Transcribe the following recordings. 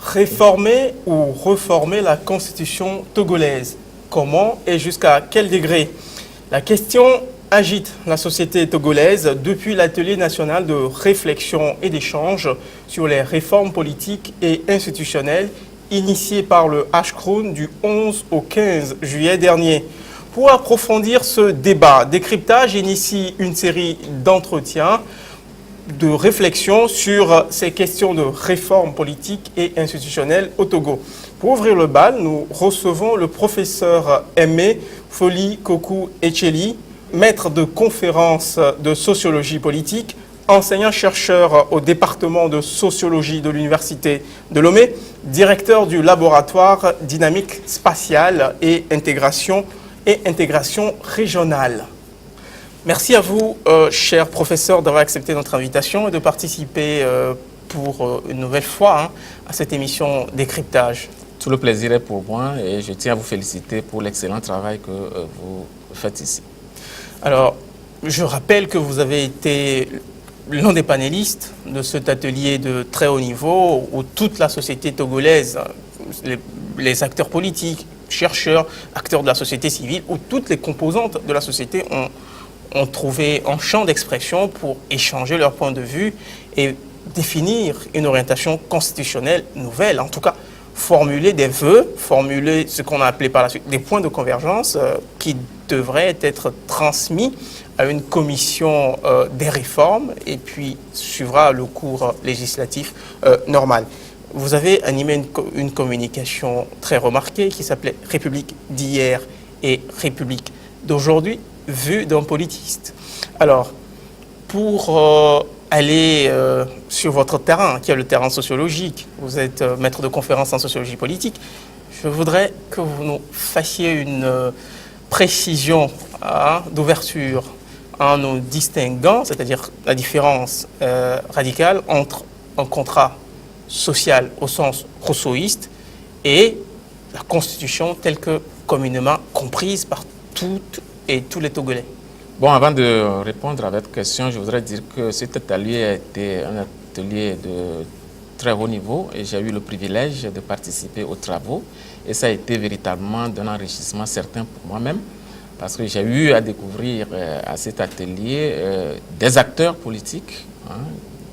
Réformer ou reformer la constitution togolaise? Comment et jusqu'à quel degré? La question agite la société togolaise depuis l'atelier national de réflexion et d'échange sur les réformes politiques et institutionnelles initié par le HCROUN du 11 au 15 juillet dernier. Pour approfondir ce débat, Décryptage initie une série d'entretiens de réflexion sur ces questions de réforme politique et institutionnelle au Togo. Pour ouvrir le bal, nous recevons le professeur Aimé Foli Kokou Echeli, maître de conférences de sociologie politique, enseignant-chercheur au département de sociologie de l'Université de Lomé, directeur du laboratoire dynamique spatiale et intégration régionale. Merci à vous, cher professeur, d'avoir accepté notre invitation et de participer pour une nouvelle fois à cette émission Décryptage. Tout le plaisir est pour moi et je tiens à vous féliciter pour l'excellent travail que vous faites ici. Alors, je rappelle que vous avez été l'un des panélistes de cet atelier de très haut niveau où toute la société togolaise, les acteurs politiques, chercheurs, acteurs de la société civile, où toutes les composantes de la société ont trouvé un champ d'expression pour échanger leurs points de vue et définir une orientation constitutionnelle nouvelle, en tout cas formuler des vœux, formuler ce qu'on a appelé par la suite des points de convergence qui devraient être transmis à une commission des réformes et puis suivra le cours législatif normal. Vous avez animé une communication très remarquée qui s'appelait République d'hier et République d'aujourd'hui, vue d'un politiste. Alors, pour aller sur votre terrain, qui est le terrain sociologique, vous êtes maître de conférence en sociologie politique, je voudrais que vous nous fassiez une précision d'ouverture en nous distinguant, c'est-à-dire la différence radicale entre un contrat social au sens rousseauiste et la Constitution telle que communément comprise par toutes et tous les Togolais. Bon, avant de répondre à votre question, je voudrais dire que cet atelier a été un atelier de très haut niveau et j'ai eu le privilège de participer aux travaux et ça a été véritablement d'un enrichissement certain pour moi-même parce que j'ai eu à découvrir à cet atelier des acteurs politiques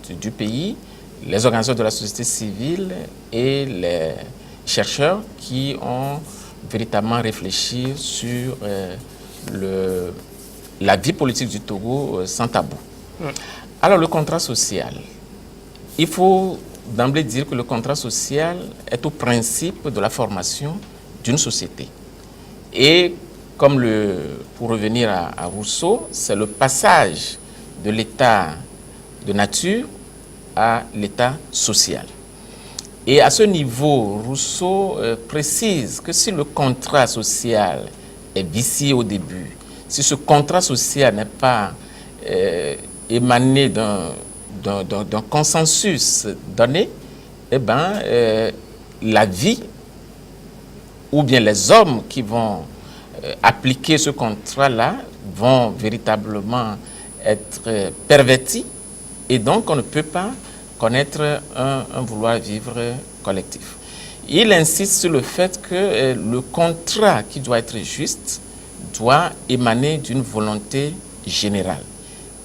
du pays, les organisations de la société civile et les chercheurs qui ont véritablement réfléchi sur la vie politique du Togo sans tabou. Alors le contrat social, il faut d'emblée dire que le contrat social est au principe de la formation d'une société. Et comme pour revenir à Rousseau, c'est le passage de l'état de nature à l'état social. Et à ce niveau, Rousseau précise que si le contrat social est vicié au début, si ce contrat social n'est pas émané d'un consensus donné, eh bien, la vie ou bien les hommes qui vont appliquer ce contrat-là vont véritablement être pervertis et donc on ne peut pas connaître un vouloir vivre collectif. Il insiste sur le fait que le contrat qui doit être juste doit émaner d'une volonté générale.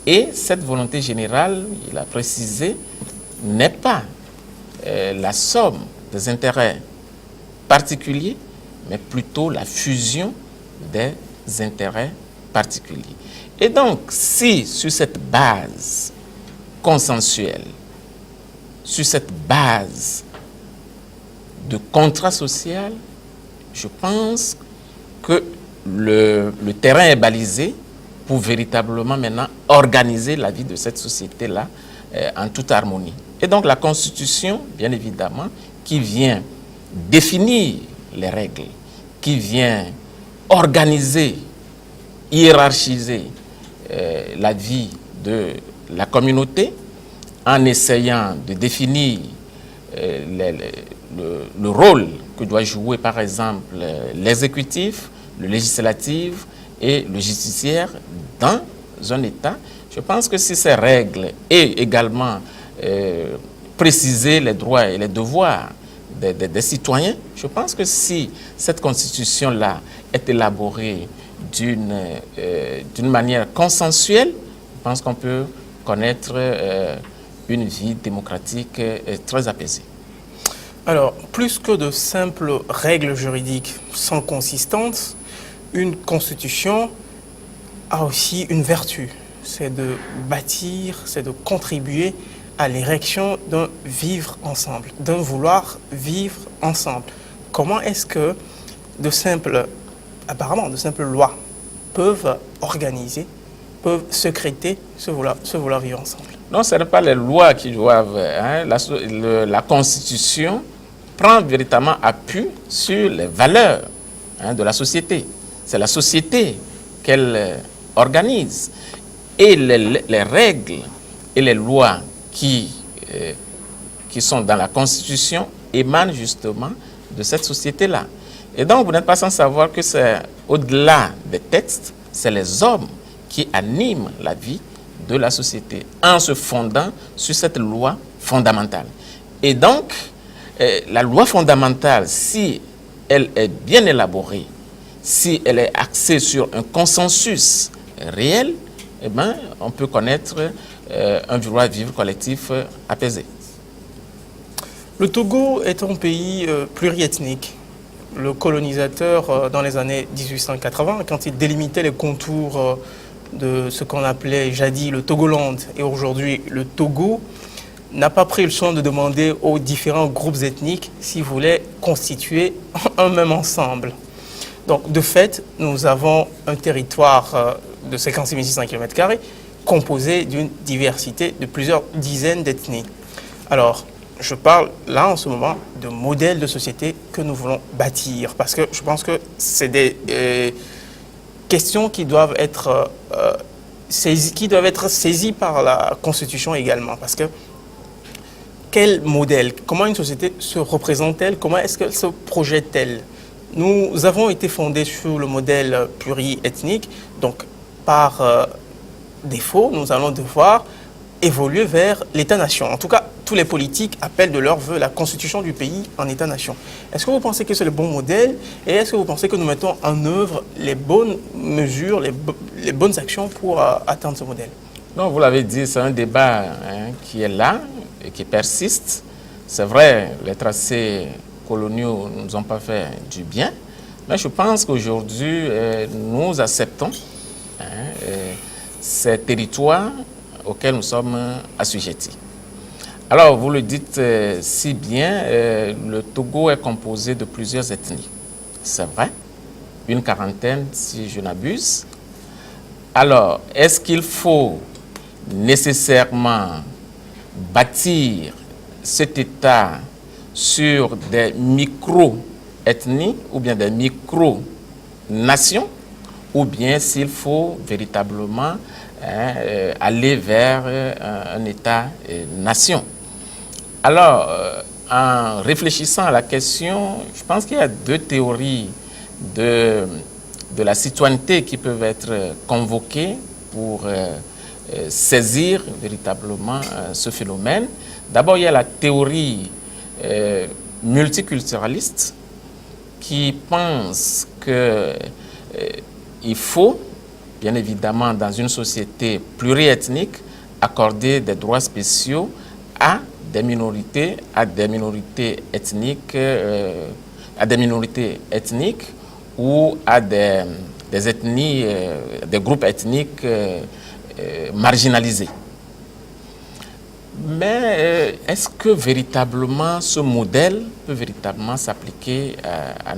Et cette volonté générale, il a précisé, n'est pas la somme des intérêts particuliers, mais plutôt la fusion des intérêts particuliers. Et donc, si sur cette base consensuelle, sur cette base de contrat social, je pense que le terrain est balisé pour véritablement maintenant organiser la vie de cette société-là en toute harmonie. Et donc la Constitution, bien évidemment, qui vient définir les règles, qui vient organiser, hiérarchiser la vie de la communauté en essayant de définir le rôle que doit jouer par exemple l'exécutif, le législatif et le judiciaire dans un État. Je pense que si ces règles et également préciser les droits et les devoirs des citoyens. Je pense que si cette constitution-là est élaborée d'une manière consensuelle, je pense qu'on peut connaître une vie démocratique très apaisée. Alors, plus que de simples règles juridiques sans consistance, une constitution a aussi une vertu, c'est de bâtir, c'est de contribuer à l'érection d'un vivre ensemble, d'un vouloir vivre ensemble. Comment est-ce que apparemment de simples lois peuvent organiser, peuvent sécréter ce vouloir vivre ensemble? Non, ce n'est pas les lois qui doivent. La Constitution prend véritablement appui sur les valeurs de la société. C'est la société qu'elle organise. Et les règles et les lois qui sont dans la Constitution émanent justement de cette société-là. Et donc, vous n'êtes pas sans savoir que c'est au-delà des textes, c'est les hommes qui animent la vie de la société en se fondant sur cette loi fondamentale. Et donc, la loi fondamentale, si elle est bien élaborée, si elle est axée sur un consensus réel, eh bien, on peut connaître un vouloir vivre collectif apaisé. Le Togo est un pays pluriethnique. Le colonisateur, dans les années 1880, quand il délimitait les contours de ce qu'on appelait jadis le Togoland et aujourd'hui le Togo, n'a pas pris le soin de demander aux différents groupes ethniques s'ils voulaient constituer un même ensemble. Donc, de fait, nous avons un territoire de 56 600 km² composé d'une diversité de plusieurs dizaines d'ethnies. Alors, je parle là en ce moment de modèles de société que nous voulons bâtir, parce que je pense que c'est des questions qui doivent être saisies par la Constitution également, parce que quel modèle, comment une société se représente-t-elle, comment est-ce qu'elle se projette-t-elle? Nous avons été fondés sur le modèle pluriethnique, donc par défaut, nous allons devoir évoluer vers l'État-nation. En tout cas, tous les politiques appellent de leur vœu la constitution du pays en État-nation. Est-ce que vous pensez que c'est le bon modèle et est-ce que vous pensez que nous mettons en œuvre les bonnes mesures, les bonnes actions pour atteindre ce modèle? Non, vous l'avez dit, c'est un débat qui est là et qui persiste. C'est vrai, les tracés coloniaux ne nous ont pas fait du bien, mais je pense qu'aujourd'hui, nous acceptons ces territoires auxquels nous sommes assujettis. Alors, vous le dites si bien, le Togo est composé de plusieurs ethnies. C'est vrai, une quarantaine si je n'abuse. Alors, est-ce qu'il faut nécessairement bâtir cet État sur des micro-ethnies ou bien des micro-nations, ou bien s'il faut véritablement aller vers un État-nation? Alors, en réfléchissant à la question, je pense qu'il y a deux théories de la citoyenneté qui peuvent être convoquées pour saisir véritablement ce phénomène. D'abord, il y a la théorie multiculturaliste qui pense qu'il faut, bien évidemment, dans une société pluriethnique, accorder des droits spéciaux à des minorités ethniques, ou à des ethnies, des groupes ethniques marginalisés. Mais est-ce que véritablement ce modèle peut véritablement s'appliquer à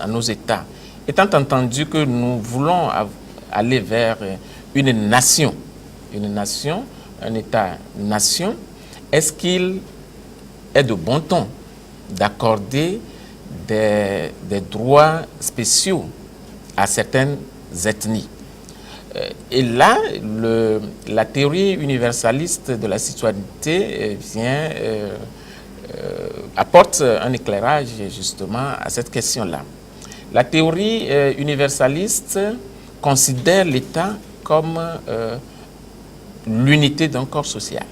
nos États? Étant entendu que nous voulons aller vers une nation, un État-nation, est-ce qu'il est de bon ton d'accorder des droits spéciaux à certaines ethnies? Et là, la théorie universaliste de la citoyenneté apporte un éclairage justement à cette question-là. La théorie universaliste considère l'État comme l'unité d'un corps social.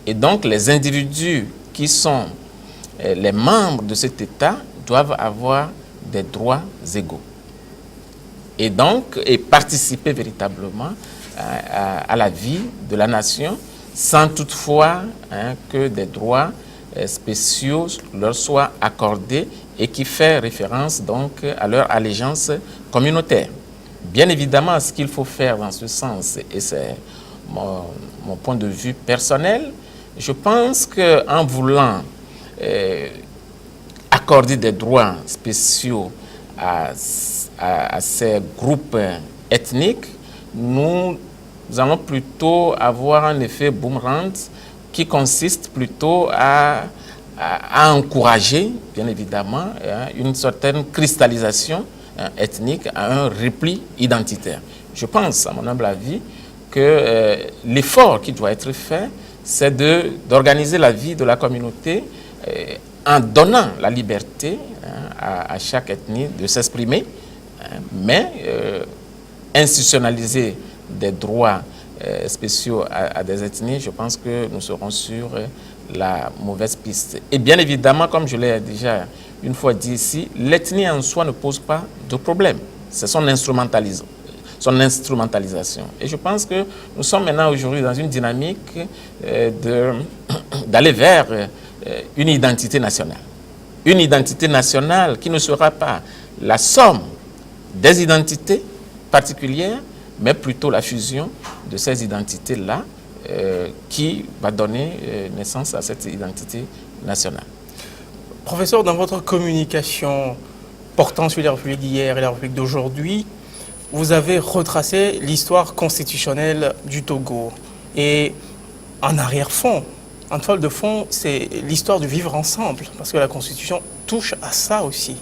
Et donc, les individus qui sont les membres de cet État doivent avoir des droits égaux. Et donc, participer véritablement à la vie de la nation, sans toutefois que des droits spéciaux leur soient accordés et qui fait référence donc à leur allégeance communautaire. Bien évidemment, ce qu'il faut faire dans ce sens, et c'est mon point de vue personnel, je pense qu'en voulant accorder des droits spéciaux à ces groupes ethniques, nous allons plutôt avoir un effet boomerang qui consiste plutôt à encourager, bien évidemment, une certaine cristallisation ethnique, à un repli identitaire. Je pense, à mon humble avis, que l'effort qui doit être fait, c'est d'organiser la vie de la communauté en donnant la liberté à chaque ethnie de s'exprimer, mais institutionnaliser des droits spéciaux à des ethnies, je pense que nous serons sur la mauvaise piste. Et bien évidemment, comme je l'ai déjà une fois dit ici, l'ethnie en soi ne pose pas de problème. C'est son instrumentalisation. Et je pense que nous sommes maintenant aujourd'hui dans une dynamique d'aller vers une identité nationale. Une identité nationale qui ne sera pas la somme des identités particulières, mais plutôt la fusion de ces identités-là qui va donner naissance à cette identité nationale. Professeur, dans votre communication portant sur la République d'hier et la République d'aujourd'hui, vous avez retracé l'histoire constitutionnelle du Togo. Et en arrière-fond, en toile de fond, c'est l'histoire du vivre ensemble, parce que la Constitution touche à ça aussi.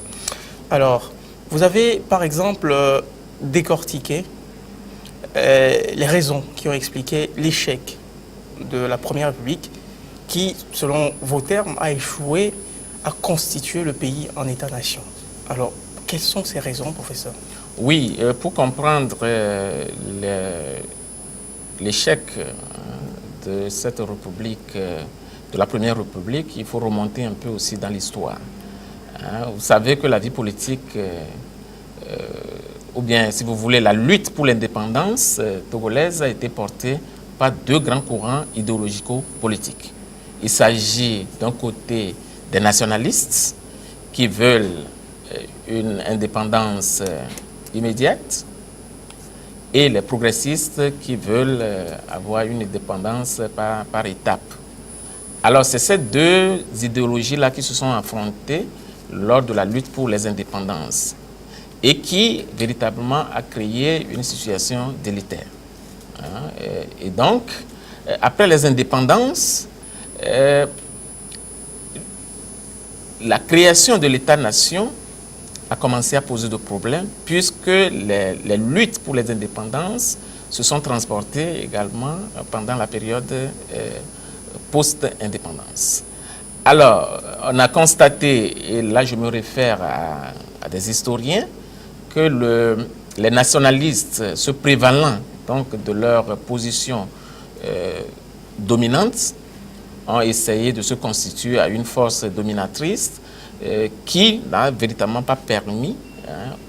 Alors, vous avez par exemple décortiqué les raisons qui ont expliqué l'échec de la Première République qui, selon vos termes, a échoué à constituer le pays en État-nation. Alors, quelles sont ces raisons, professeur? Oui, pour comprendre l'échec de cette République, de la Première République, il faut remonter un peu aussi dans l'histoire. Vous savez que la vie politique, ou bien, si vous voulez, la lutte pour l'indépendance togolaise a été portée par deux grands courants idéologico-politiques. Il s'agit d'un côté des nationalistes qui veulent une indépendance immédiate et les progressistes qui veulent avoir une indépendance par étapes. Alors, c'est ces deux idéologies-là qui se sont affrontées lors de la lutte pour les indépendances et qui, véritablement, a créé une situation délétère. Et donc, après les indépendances, la création de l'État-nation a commencé à poser de problèmes puisque les luttes pour les indépendances se sont transportées également pendant la période post-indépendance. Alors, on a constaté, et là je me réfère à des historiens, que les nationalistes se prévalant donc de leur position dominante ont essayé de se constituer à une force dominatrice qui n'a véritablement pas permis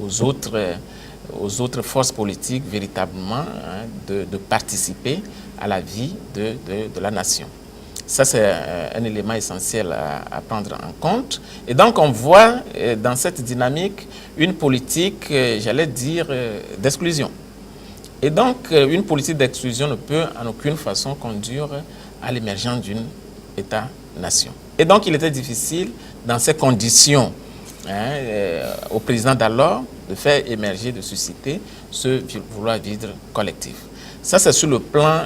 aux autres forces politiques véritablement de participer à la vie de la nation. Ça, c'est un élément essentiel à prendre en compte. Et donc, on voit dans cette dynamique une politique, j'allais dire, d'exclusion. Et donc, une politique d'exclusion ne peut en aucune façon conduire à l'émergence d'une État-nation. Et donc, il était difficile, dans ces conditions, au président d'alors, de faire émerger, de susciter ce vouloir vivre collectif. Ça, c'est sur le plan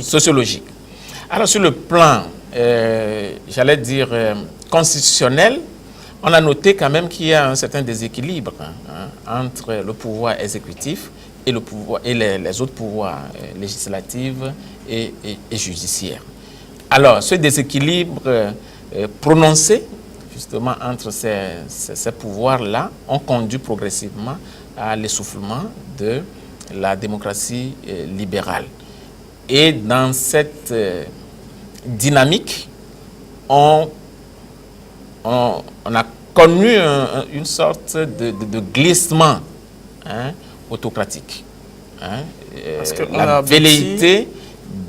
sociologique. Alors, sur le plan, j'allais dire, constitutionnel, on a noté quand même qu'il y a un certain déséquilibre entre le pouvoir exécutif et, les autres pouvoirs législatifs et judiciaires. Alors, ce déséquilibre prononcé, justement, entre ces pouvoirs-là, ont conduit progressivement à l'essoufflement de la démocratie libérale. Et dans cette dynamique, on a connu une sorte de glissement, hein, autocratique. Hein. Parce que La velléité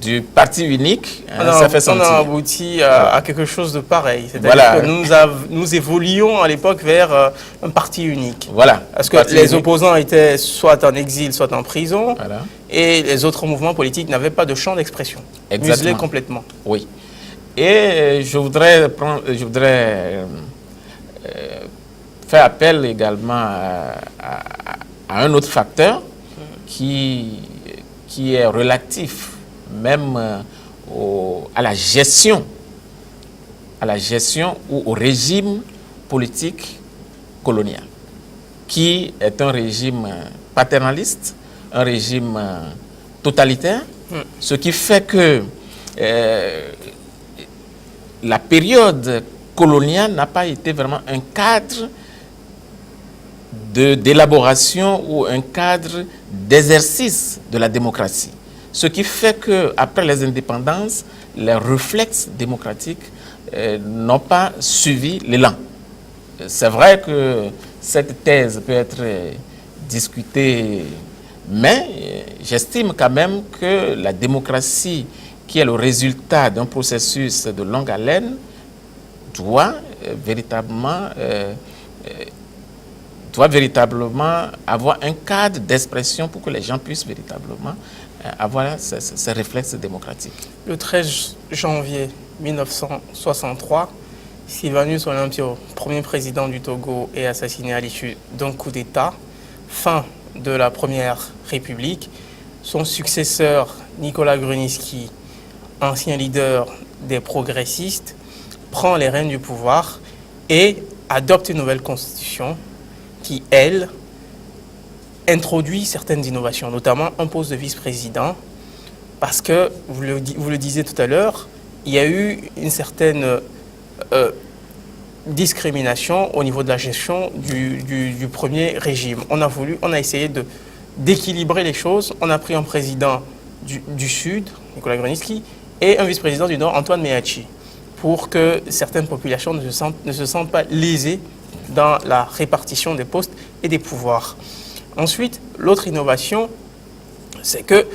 du parti unique, hein, ça fait sentir. On a abouti à quelque chose de pareil. C'est-à-dire que nous évoluions à l'époque vers un parti unique. Voilà. Parce que les opposants étaient soit en exil, soit en prison. Voilà. Et les autres mouvements politiques n'avaient pas de champ d'expression. Muselés complètement. Oui. Et je voudrais faire appel également à un autre facteur qui est relatif même à la gestion ou au régime politique colonial, qui est un régime paternaliste, un régime totalitaire, ce qui fait que la période coloniale n'a pas été vraiment un cadre d'élaboration ou un cadre d'exercice de la démocratie. Ce qui fait qu'après les indépendances, les réflexes démocratiques n'ont pas suivi l'élan. C'est vrai que cette thèse peut être discutée, mais j'estime quand même que la démocratie, qui est le résultat d'un processus de longue haleine, doit véritablement avoir un cadre d'expression pour que les gens puissent véritablement avoir ces réflexes démocratiques. Le 13 janvier 1963, Sylvanus Olympio, premier président du Togo, est assassiné à l'issue d'un coup d'État. Fin de la Première République. Son successeur, Nicolas Grunitzky, ancien leader des progressistes, prend les rênes du pouvoir et adopte une nouvelle constitution qui, elle, introduit certaines innovations, notamment un poste de vice-président, parce que, vous le disiez tout à l'heure, il y a eu une certaine discrimination au niveau de la gestion du premier régime. On a essayé d'équilibrer les choses. On a pris un président du Sud, Nicolas Grunitzky, et un vice-président du Nord, Antoine Meachi, pour que certaines populations ne se sentent pas lésées dans la répartition des postes et des pouvoirs. Ensuite, l'autre innovation, c'est que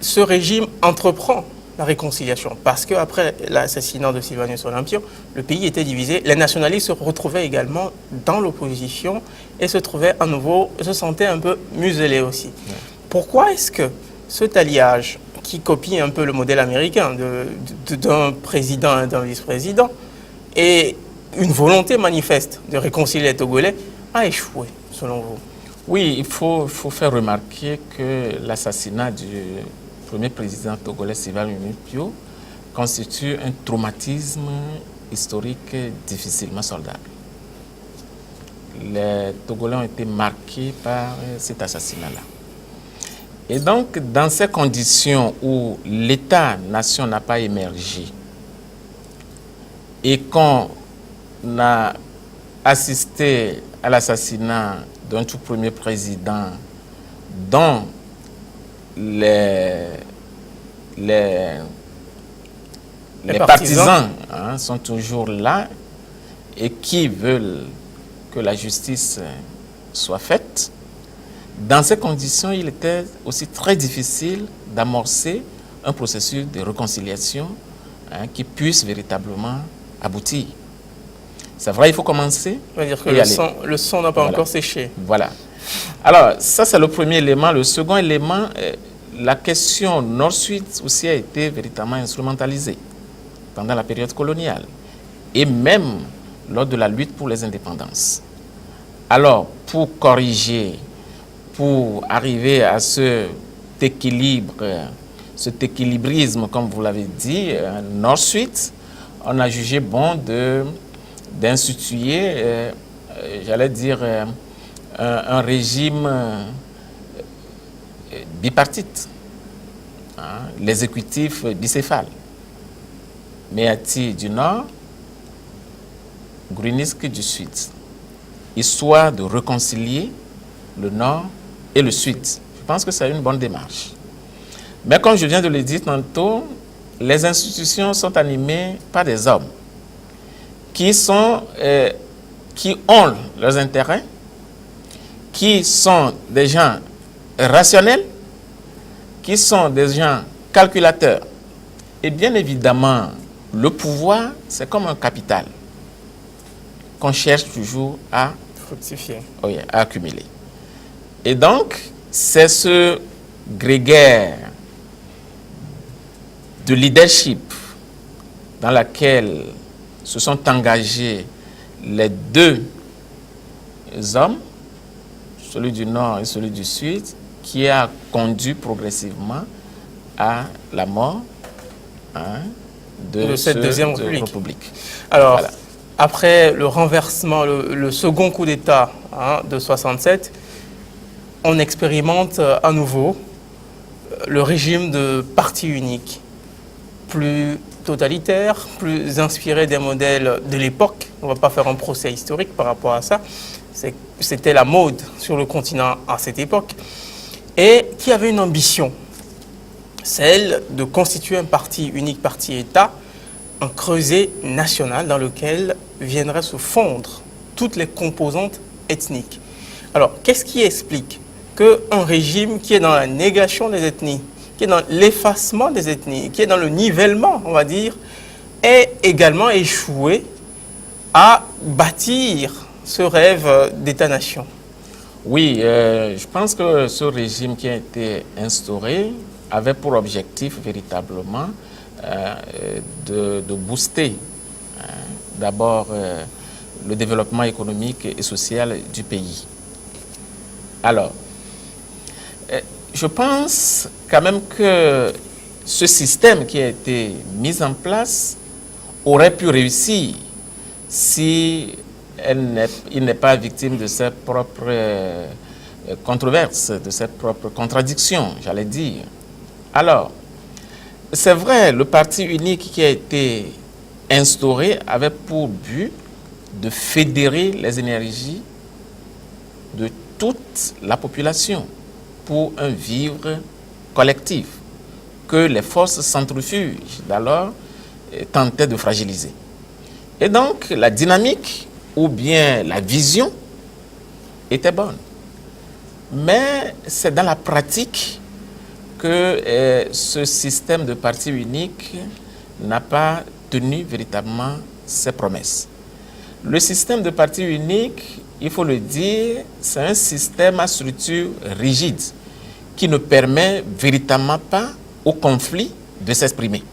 ce régime entreprend la réconciliation, parce qu'après l'assassinat de Sylvanus Olympio, le pays était divisé. Les nationalistes se retrouvaient également dans l'opposition et se sentaient un peu muselés aussi. Ouais. Pourquoi est-ce que cet alliage, qui copie un peu le modèle américain d'un président et d'un vice-président, et une volonté manifeste de réconcilier les Togolais, a échoué, selon vous? Oui, il faut faire remarquer que l'assassinat du premier président togolais, Sylvanus Olympio, constitue un traumatisme historique difficilement soldable. Les Togolais ont été marqués par cet assassinat-là. Et donc, dans ces conditions où l'État-nation n'a pas émergé et qu'on a assisté à l'assassinat d'un tout premier président dont les partisans sont toujours là et qui veulent que la justice soit faite. Dans ces conditions, il était aussi très difficile d'amorcer un processus de réconciliation qui puisse véritablement aboutir. C'est vrai, il faut commencer. C'est-à-dire que le sang n'a pas encore séché. Voilà. Alors, ça, c'est le premier élément. Le second élément, la question Nord-Sud aussi a été véritablement instrumentalisée pendant la période coloniale et même lors de la lutte pour les indépendances. Alors, pour corriger, pour arriver à cet équilibre, cet équilibrisme, comme vous l'avez dit, Nord-Sud, on a jugé bon d'instituer, j'allais dire, un régime bipartite, l'exécutif bicéphale. Meachi du Nord, Grunitzky du Sud, histoire de réconcilier le Nord et le Sud. Je pense que c'est une bonne démarche. Mais comme je viens de le dire tantôt, les institutions sont animées par des hommes. qui ont leurs intérêts, qui sont des gens rationnels, qui sont des gens calculateurs. Et bien évidemment, le pouvoir, c'est comme un capital qu'on cherche toujours à Fructifier. oui, à accumuler. Et donc, c'est ce grégaire de leadership dans laquelle se sont engagés les deux hommes, celui du Nord et celui du Sud, qui a conduit progressivement à la mort de cette deuxième république. Alors, Voilà. après le renversement, le second coup d'État de 67, on expérimente à nouveau le régime de parti unique, plus totalitaire, plus inspiré des modèles de l'époque. On ne va pas faire un procès historique par rapport à ça. C'était la mode sur le continent à cette époque. Et qui avait une ambition, celle de constituer un parti unique, parti-État, un creuset national dans lequel viendraient se fondre toutes les composantes ethniques. Alors, qu'est-ce qui explique qu'un régime qui est dans la négation des ethnies, qui est dans l'effacement des ethnies, qui est dans le nivellement, on va dire, ait également échoué à bâtir ce rêve d'État-nation? Oui, je pense que ce régime qui a été instauré avait pour objectif véritablement de booster d'abord le développement économique et social du pays. Alors, je pense quand même que ce système qui a été mis en place aurait pu réussir si il n'est pas victime de ses propres controverses, de ses propres contradictions, j'allais dire. Alors, c'est vrai, le parti unique qui a été instauré avait pour but de fédérer les énergies de toute la population pour un vivre collectif que les forces centrifuges d'alors tentaient de fragiliser. Et donc, la dynamique ou bien la vision était bonne. Mais c'est dans la pratique que ce système de parti unique n'a pas tenu véritablement ses promesses. Le système de parti unique, il faut le dire, c'est un système à structure rigide qui ne permet véritablement pas au conflit de s'exprimer.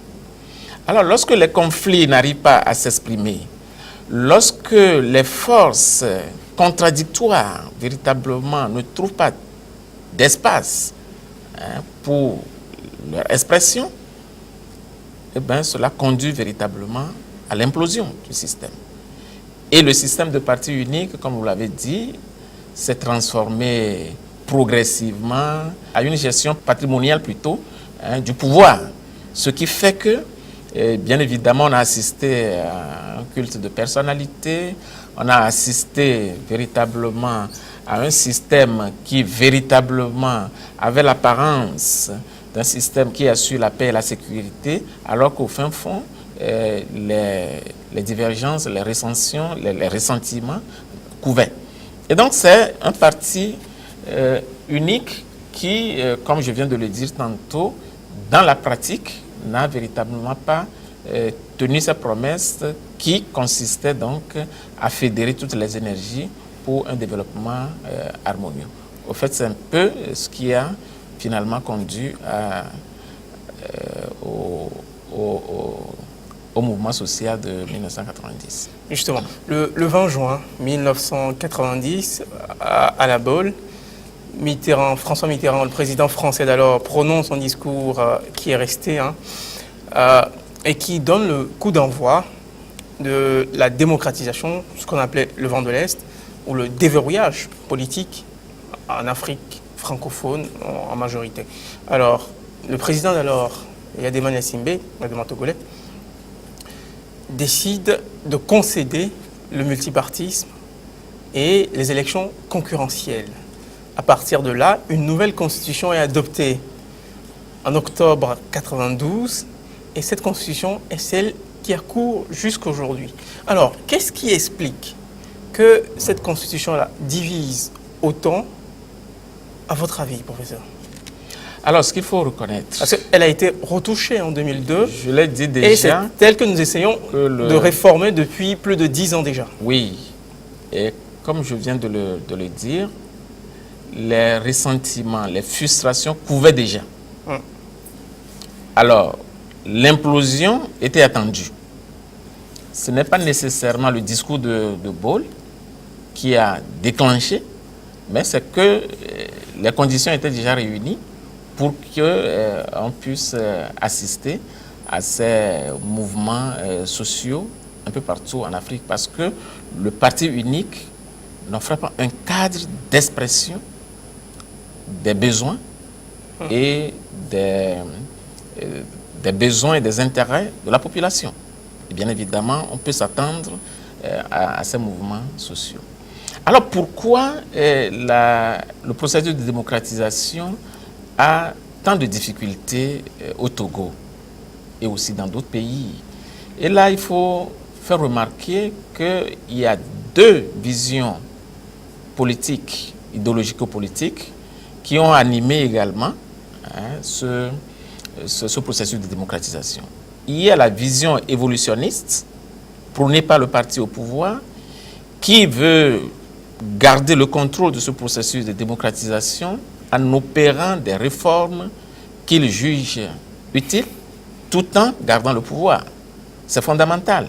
Alors, lorsque les conflits n'arrivent pas à s'exprimer, lorsque les forces contradictoires véritablement ne trouvent pas d'espace pour leur expression, eh bien, cela conduit véritablement à l'implosion du système. Et le système de parti unique, comme vous l'avez dit, s'est transformé progressivement à une gestion patrimoniale plutôt du pouvoir. Ce qui fait que, bien évidemment, on a assisté à un culte de personnalité, on a assisté véritablement à un système qui véritablement avait l'apparence d'un système qui assure la paix et la sécurité, alors qu'au fin fond, les divergences, les recensions, les ressentiments couvaient. Et donc c'est un parti unique qui, comme je viens de le dire tantôt, dans la pratique, n'a véritablement pas tenu sa promesse qui consistait donc à fédérer toutes les énergies pour un développement harmonieux. Au fait, c'est un peu ce qui a finalement conduit au mouvement social de 1990. Justement, le 20 juin 1990, à la Baule, François Mitterrand, le président français d'alors, prononce son discours qui est resté et qui donne le coup d'envoi de la démocratisation, ce qu'on appelait le vent de l'Est, ou le déverrouillage politique en Afrique francophone en majorité. Alors, le président d'alors, Yadema Gnassingbé, Yadema Togolais, décide de concéder le multipartisme et les élections concurrentielles. À partir de là, une nouvelle constitution est adoptée en octobre 1992 et cette constitution est celle qui a cours jusqu'aujourd'hui. Alors, qu'est-ce qui explique que cette constitution-là divise autant, à votre avis, professeur? Alors, ce qu'il faut reconnaître... Parce qu'elle a été retouchée en 2002. Je l'ai dit déjà. Et c'est tel que nous essayons de réformer depuis plus de 10 ans déjà. Oui. Et comme je viens de le dire, les ressentiments, les frustrations couvaient déjà. Alors, l'implosion était attendue. Ce n'est pas nécessairement le discours de Gaulle qui a déclenché, mais c'est que les conditions étaient déjà réunies pour qu'on puisse assister à ces mouvements sociaux un peu partout en Afrique, parce que le parti unique n'offrait pas un cadre d'expression des besoins et des besoins et des intérêts de la population. Et bien évidemment, on peut s'attendre à ces mouvements sociaux. Alors pourquoi le processus de démocratisation a tant de difficultés au Togo et aussi dans d'autres pays? Et là, il faut faire remarquer qu'il y a deux visions politiques, idéologico-politiques, qui ont animé également ce processus de démocratisation. Il y a la vision évolutionniste, prônée par le parti au pouvoir, qui veut garder le contrôle de ce processus de démocratisation en opérant des réformes qu'il juge utiles, tout en gardant le pouvoir. C'est fondamental.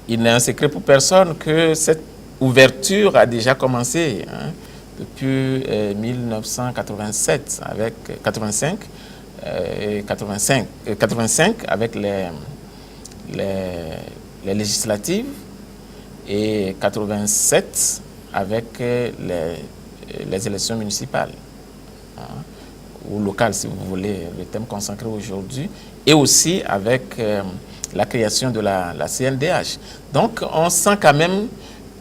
Il n'est un secret pour personne que cette ouverture a déjà commencé depuis 1987 avec 85 avec les législatives et 87 avec les élections municipales ou locales, si vous voulez, le thème consacré aujourd'hui, et aussi avec la création de la CNDH. Donc on sent quand même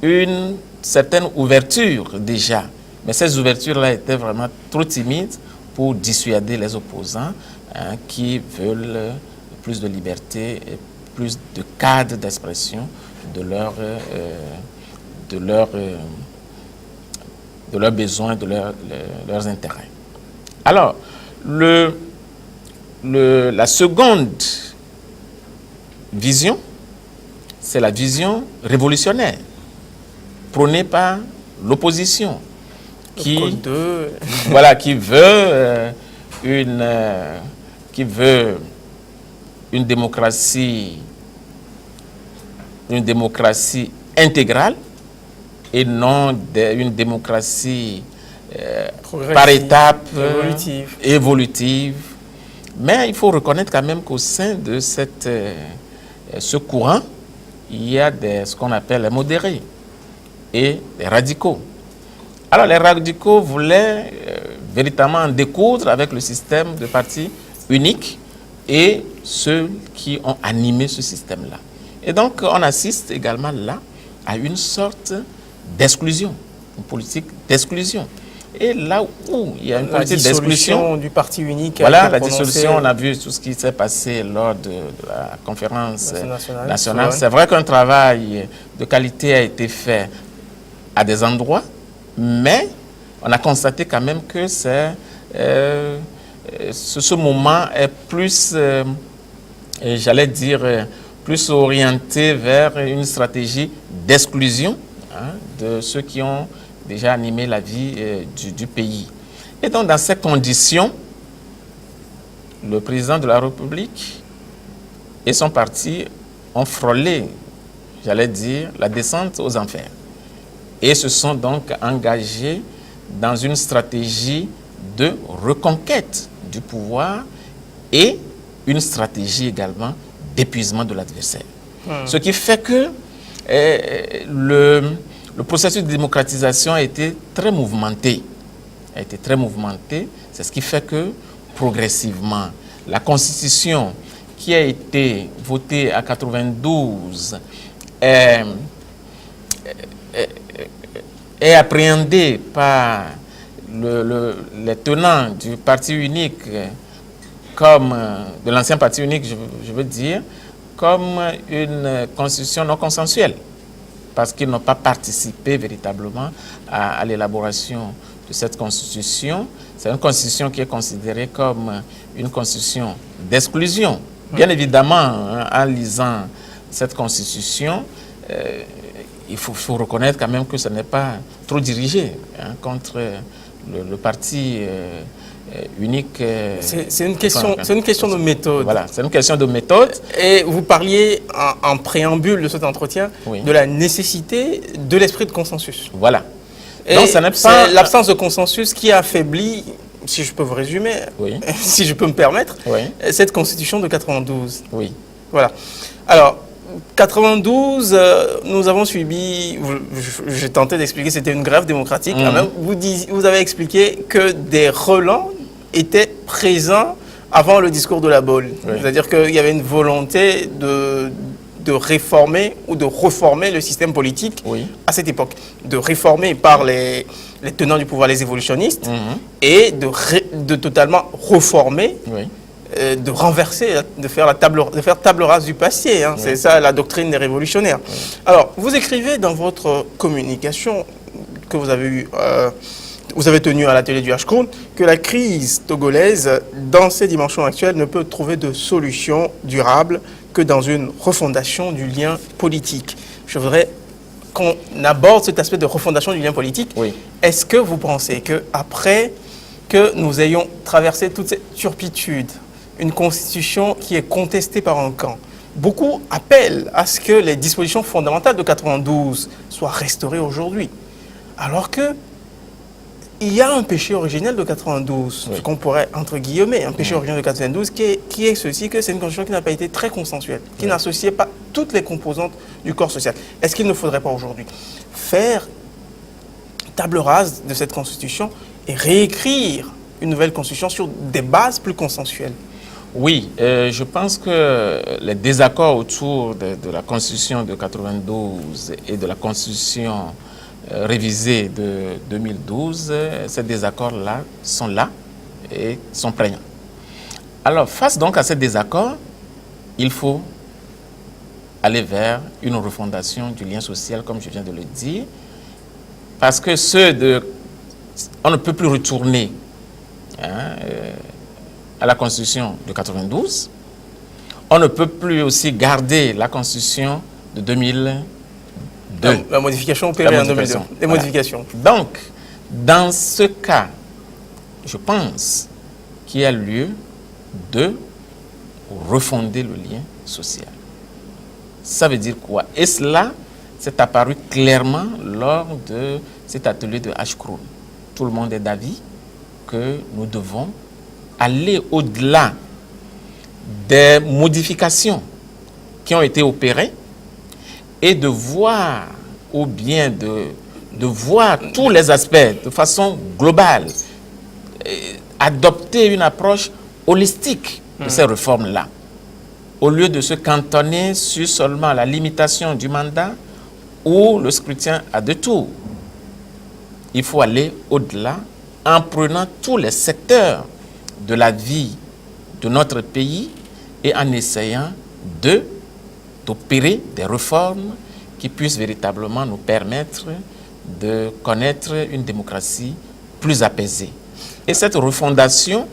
une certaine ouverture déjà, mais ces ouvertures-là étaient vraiment trop timides pour dissuader les opposants qui veulent plus de liberté et plus de cadre d'expression de leurs besoins, de leurs intérêts. Alors, la seconde vision, c'est la vision révolutionnaire, prônée par l'opposition, qui veut une démocratie intégrale et non une démocratie par étapes, évolutive. Mais il faut reconnaître quand même qu'au sein de ce courant, il y a ce qu'on appelle les modérés et les radicaux. Alors les radicaux voulaient véritablement en découdre avec le système de parti unique et ceux qui ont animé ce système-là. Et donc on assiste également là à une sorte d'exclusion, une politique d'exclusion. Et là où il y a une politique d'exclusion du parti unique, voilà, la dissolution, on a vu tout ce qui s'est passé lors de la conférence nationale. C'est vrai qu'un travail de qualité a été fait à des endroits, mais on a constaté quand même que ce moment est plus, j'allais dire, plus orienté vers une stratégie d'exclusion de ceux qui ont déjà animé la vie du pays. Et donc, dans ces conditions, le président de la République et son parti ont frôlé, j'allais dire, la descente aux enfers. Et se sont donc engagés dans une stratégie de reconquête du pouvoir et une stratégie également d'épuisement de l'adversaire. Ce qui fait que le processus de démocratisation a été très mouvementé. C'est ce qui fait que progressivement, la Constitution qui a été votée à 92 est appréhendée par les tenants du parti unique comme, de l'ancien parti unique, je veux dire, comme une constitution non consensuelle, parce qu'ils n'ont pas participé véritablement à l'élaboration de cette constitution. C'est une constitution qui est considérée comme une constitution d'exclusion. Bien évidemment, hein, en lisant cette constitution, il faut reconnaître quand même que ce n'est pas trop dirigé hein, contre le parti unique. C'est une question de méthode. Voilà, c'est une question de méthode. Et vous parliez en préambule de cet entretien de la nécessité de l'esprit de consensus. Voilà. Et donc, c'est l'absence de consensus qui a affaibli, si je peux vous résumer, si je peux me permettre, cette constitution de 92. Oui. Voilà. Alors, 92, nous avons subi, j'ai tenté d'expliquer, c'était une grève démocratique. Vous avez expliqué que des relents étaient présents avant le discours de la Baule. C'est-à-dire qu'il y avait une volonté de réformer ou de reformer le système politique à cette époque. De réformer par les tenants du pouvoir, les évolutionnistes, et de totalement reformer, de renverser, de faire table rase du passé. Hein. C'est ça la doctrine des révolutionnaires. Alors, vous écrivez dans votre communication que vous avez tenue à l'atelier du Ashkroun que la crise togolaise, dans ses dimensions actuelles, ne peut trouver de solution durable que dans une refondation du lien politique. Je voudrais qu'on aborde cet aspect de refondation du lien politique. Est-ce que vous pensez qu'après que nous ayons traversé toute cette turpitude, une constitution qui est contestée par un camp, beaucoup appellent à ce que les dispositions fondamentales de 92 soient restaurées aujourd'hui, alors que il y a un péché originel de 92, ce qu'on pourrait, entre guillemets, un péché originel de 92, qui est ceci, que c'est une constitution qui n'a pas été très consensuelle, qui n'associait pas toutes les composantes du corps social. Est-ce qu'il ne faudrait pas aujourd'hui faire table rase de cette constitution et réécrire une nouvelle constitution sur des bases plus consensuelles? Oui, je pense que les désaccords autour de la constitution de 92 et de la constitution révisée de 2012, ces désaccords-là sont là et sont prégnants. Alors, face donc à ces désaccords, il faut aller vers une refondation du lien social, comme je viens de le dire, parce que on ne peut plus retourner à la constitution de 92, on ne peut plus aussi garder la constitution de 2002. La modification opérée en 2002. Les modifications. Donc, dans ce cas, je pense qu'il y a lieu de refonder le lien social. Ça veut dire quoi? Et cela s'est apparu clairement lors de cet atelier de Ashkroun. Tout le monde est d'avis que nous devons aller au-delà des modifications qui ont été opérées et de voir, ou bien de voir tous les aspects de façon globale, adopter une approche holistique de ces réformes-là, au lieu de se cantonner sur seulement la limitation du mandat ou le scrutin à 2 tours. Il faut aller au-delà en prenant tous les secteurs de la vie de notre pays et en essayant d'opérer des réformes qui puissent véritablement nous permettre de connaître une démocratie plus apaisée. Et cette refondation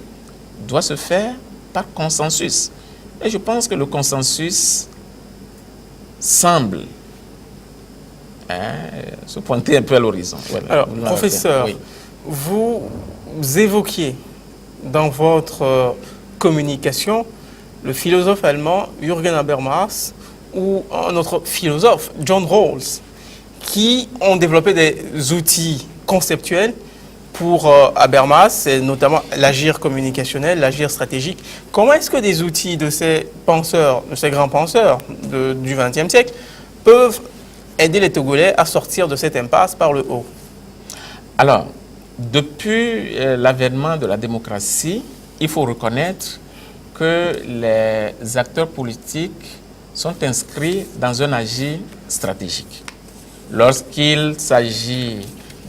doit se faire par consensus. Et je pense que le consensus semble se pointer un peu à l'horizon. Voilà. Alors, professeur, vous évoquiez dans votre communication le philosophe allemand Jürgen Habermas ou un autre philosophe, John Rawls, qui ont développé des outils conceptuels pour Habermas, et notamment l'agir communicationnel, l'agir stratégique. Comment est-ce que des outils de ces penseurs, de ces grands penseurs du XXe siècle, peuvent aider les Togolais à sortir de cette impasse par le haut? Alors, depuis l'avènement de la démocratie, il faut reconnaître que les acteurs politiques sont inscrits dans un agir stratégique. Lorsqu'il s'agit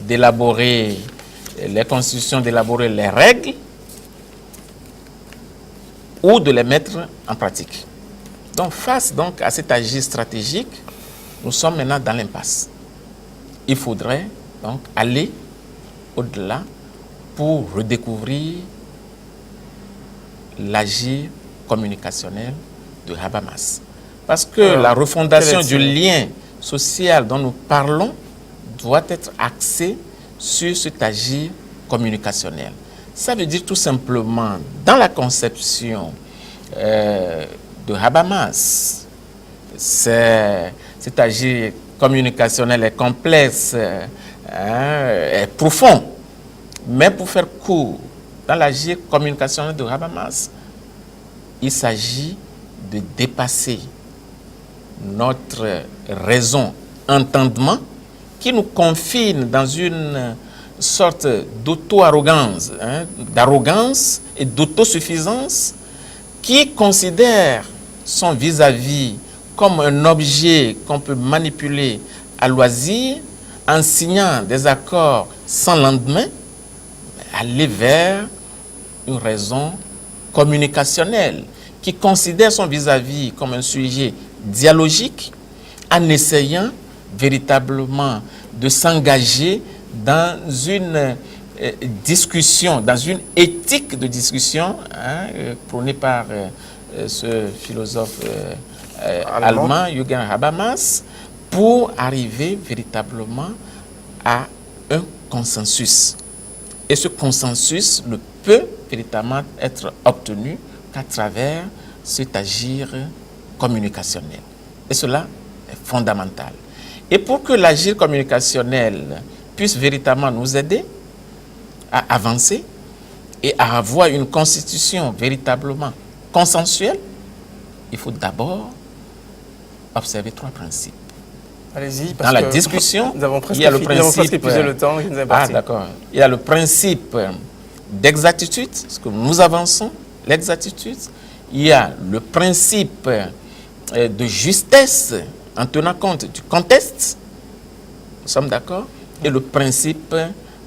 d'élaborer les constitutions, d'élaborer les règles, ou de les mettre en pratique. Donc, face donc, à cet agir stratégique, nous sommes maintenant dans l'impasse. Il faudrait donc aller au-delà pour redécouvrir l'agir communicationnel de Habermas. Parce que la refondation du lien social dont nous parlons doit être axée sur cet agir communicationnel. Ça veut dire tout simplement, dans la conception de Habermas, cet agir communicationnel est complexe, est profond. Mais pour faire court, dans l'agir communicationnel de Habermas, il s'agit de dépasser notre raison entendement qui nous confine dans une sorte d'auto-arrogance, d'arrogance et d'autosuffisance, qui considère son vis-à-vis comme un objet qu'on peut manipuler à loisir en signant des accords sans lendemain, aller vers une raison communicationnelle qui considère son vis-à-vis comme un sujet dialogique en essayant véritablement de s'engager dans une discussion, dans une éthique de discussion prônée par ce philosophe allemand, Jürgen Habermas, pour arriver véritablement à un consensus. Et ce consensus ne peut véritablement être obtenu qu'à travers cet agir communicationnel. Et cela est fondamental. Et pour que l'agir communicationnel puisse véritablement nous aider à avancer et à avoir une constitution véritablement consensuelle, il faut d'abord observer 3 principes. Allez-y, dans la discussion, il y a le principe. Le temps, d'accord. Il y a le principe d'exactitude, ce que nous avançons, l'exactitude. Il y a le principe de justesse en tenant compte du contexte. Nous sommes d'accord. Et le principe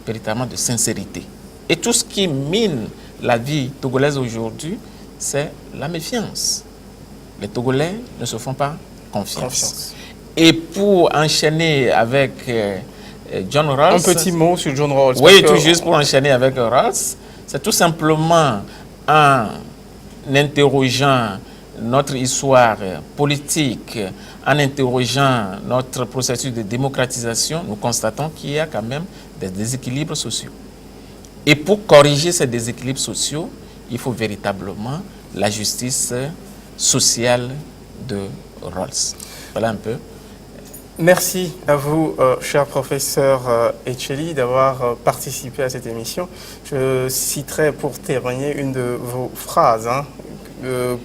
véritablement de sincérité. Et tout ce qui mine la vie togolaise aujourd'hui, c'est la méfiance. Les Togolais ne se font pas confiance. Et pour enchaîner avec John Rawls... Un petit mot sur John Rawls. Oui, tout juste pour enchaîner avec Rawls, c'est tout simplement en interrogeant notre histoire politique, en interrogeant notre processus de démocratisation, nous constatons qu'il y a quand même des déséquilibres sociaux. Et pour corriger ces déséquilibres sociaux, il faut véritablement la justice sociale de Rawls. Voilà un peu. Merci à vous, cher professeur Etcheli, d'avoir participé à cette émission. Je citerai pour terminer une de vos phrases.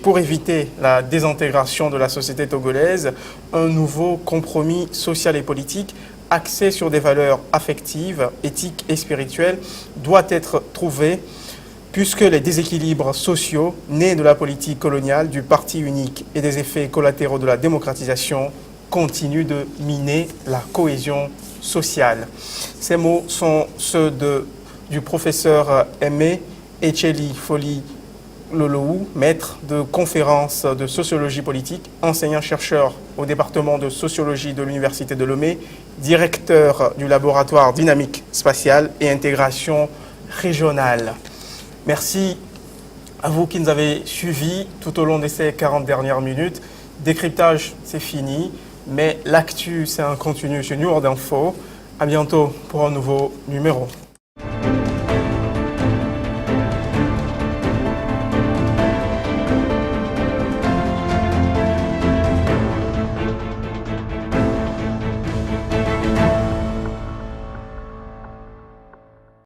Pour éviter la désintégration de la société togolaise, un nouveau compromis social et politique axé sur des valeurs affectives, éthiques et spirituelles doit être trouvé, puisque les déséquilibres sociaux nés de la politique coloniale, du parti unique et des effets collatéraux de la démocratisation continuent de miner la cohésion sociale. Ces mots sont ceux du professeur Aimé Etcheli Foli Loloou, maître de conférences de sociologie politique, enseignant-chercheur au département de sociologie de l'Université de Lomé, directeur du laboratoire dynamique spatiale et intégration régionale. Merci à vous qui nous avez suivis tout au long de ces 40 dernières minutes. Décryptage, c'est fini, mais l'actu, c'est un continu chez New World Info. À bientôt pour un nouveau numéro.